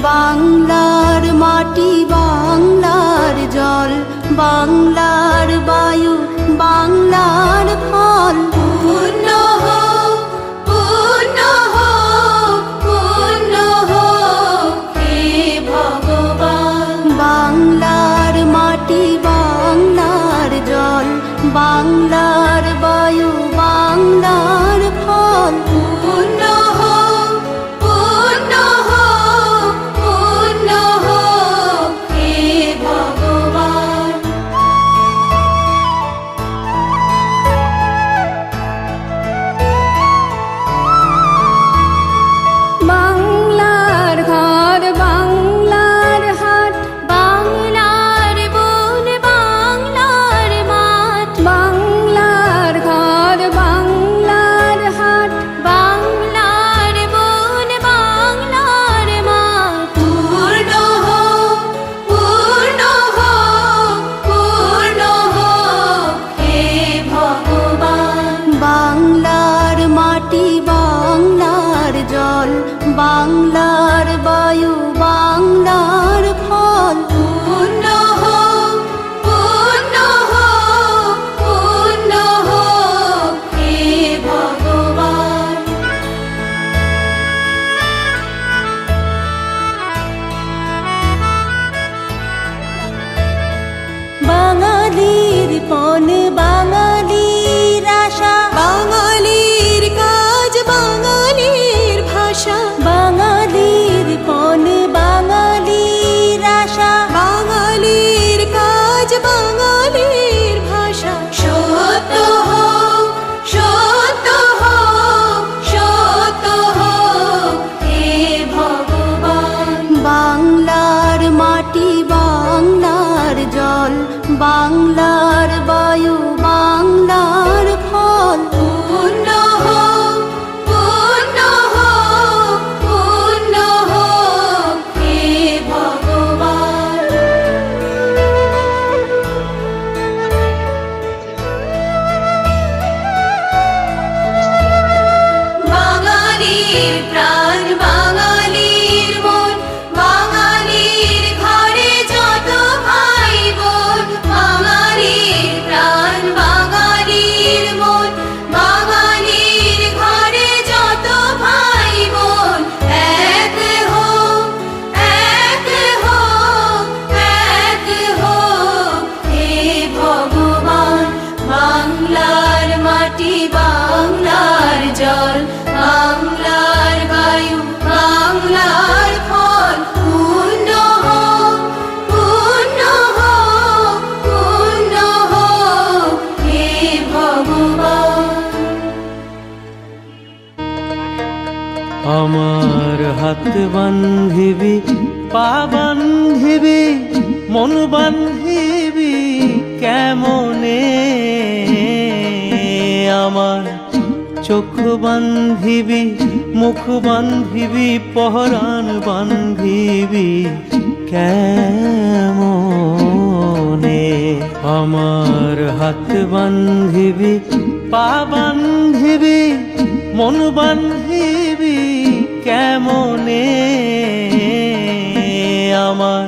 বাংলার মাটি বাংলার জল বাংলার বায়ু বাংলার ফল পূর্ণ হোক পূর্ণ হোক পূর্ণ হোক হে ভগবান। বাংলার মাটি বাংলার জল বাংলার বায়ু বাংলার ফল পূর্ণ হোক পূর্ণ হোক পূর্ণ হোক হে ভগবান। বাংলার ঘর বাংলার হাট বাংলার বন বাংলার মাঠ বাংলার ঘর বাংলার হাট বাংলার বন বাংলার মাঠ পূর্ণ হোক পূর্ণ হোক পূর্ণ হোক হে ভগবান। বাংলার মাটি বাংলার জল বাংলার বায়ু বাংলার ফল পূর্ণ হোক পূর্ণ হোক পূর্ণ হোক হে ভগবান। বাঙালির পণ বাঙালির আশা বাঙালির কাজ বাঙালির ভাষা বাঙালির পণ বাঙালির আশা বাঙালির কাজ বাঙালির ভাষা সত্য হোক সত্য হোক সত্য হোক হে ভগবান। বাংলার মাটি বাংলার জল বাংলার বায়ু বাংলার ফল পূর্ণ হোক পূর্ণ হোক পূর্ণ হোক হে ভগবান। বাঙালির প্রাণ বাঙালির মন বাঙালির ঘরে যত ভাই বোন বাঙালির প্রাণ বাঙালির মন বাঙালির ঘরে যত ভাই বোন এক হোক এক হোক এক হোক হে ভগবান। বাংলার মাটি বাংলার জল বাংলার বায়ু বাংলার ফল পূর্ণ হোক পূর্ণ হোক পূর্ণ হোক হে ভগবান। আমার হাত বান্ধিবি পা বান্ধিবি মন বান্ধিবি কেমনে আমার চোখ বান্ধিবি মুখ বান্ধিবি পহরান বান্ধিবি কেমনে আমার হাত বান্ধিবি পা বান্ধিবি মন বান্ধিবি কেমনে আমার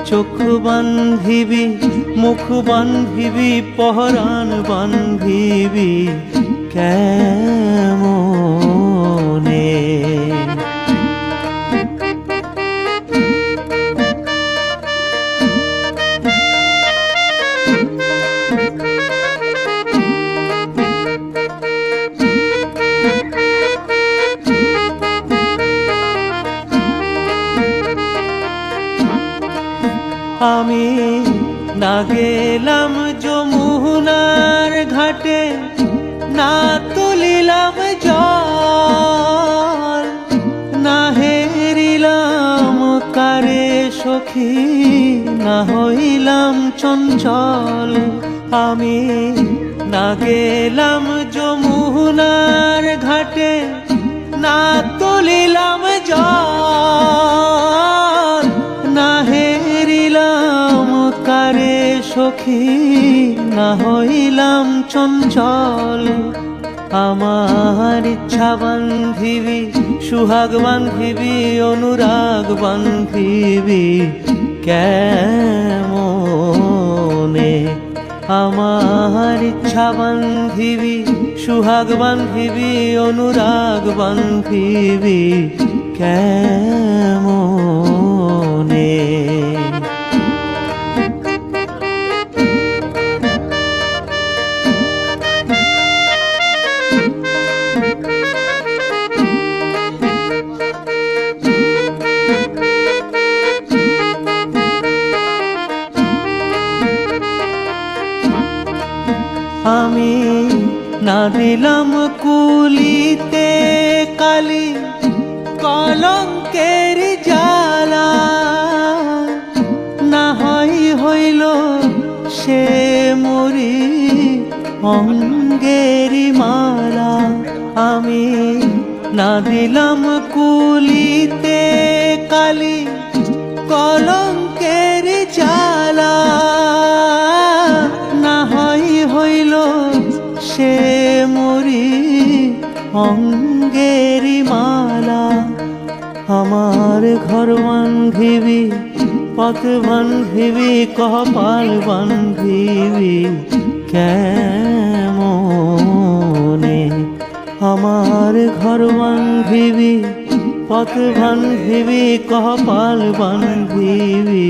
চোখ বান্ধিবি মুখ বান্ধিবি পহরান বান্ধিবি কেমনে। আমি না গেলাম যমুনার ঘাটে না তুলিলাম জল না হেরিলাম কারে সখী না হইলাম চঞ্চল আমি না গেলাম যমুনার ঘাটে না তুলিলাম জল না হেরিলাম কারে সখী না হইলাম চঞ্চল আমার ইচ্ছা বান্ধিবি, সুহাগ বান্ধিবি, অনুরাগ বান্ধিবি কেমনে। আমার ইচ্ছা বান্ধিবি, সুহাগ বান্ধিবি, অনুরাগ বান্ধিবি কেমনে। আমি না দিলাম কুলিতে কালি, কলঙ্কের জ্বালা না হইল সে মরি অঙ্গেরি মালা। আমি না দিলাম কুলিতে কালি, কলঙ্কের জ্বালা না হইল সে মরি অঙ্গেরি মালা। আমার ঘর বান্ধিবি, পথ বান্ধিবি, কপাল বান্ধিবি কেমনে। আমার ঘর বান্ধিবি, পথ বান্ধিবি, কপাল বান্ধিবি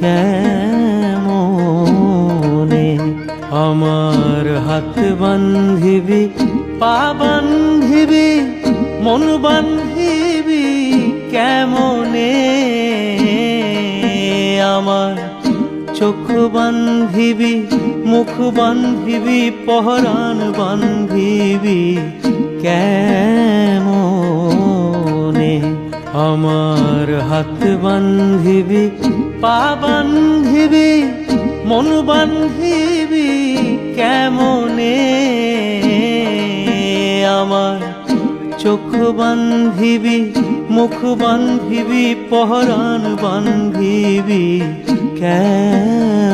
কেমনে। আমার হাত বান্ধিবি, পা বান্ধিবি, মন বান্ধিবি কেমনে। আমার চোখ বান্ধিবি, মুখ বান্ধিবি, পহরান বান্ধিবি কেমনে। আমার হাত বান্ধিবি, পা বান্ধিবি, মন বান্ধিবি কেমনে। আমার চোখ বান্ধিবি, মুখ বান্ধিবি, পহরান বান্ধিবি কেমনে।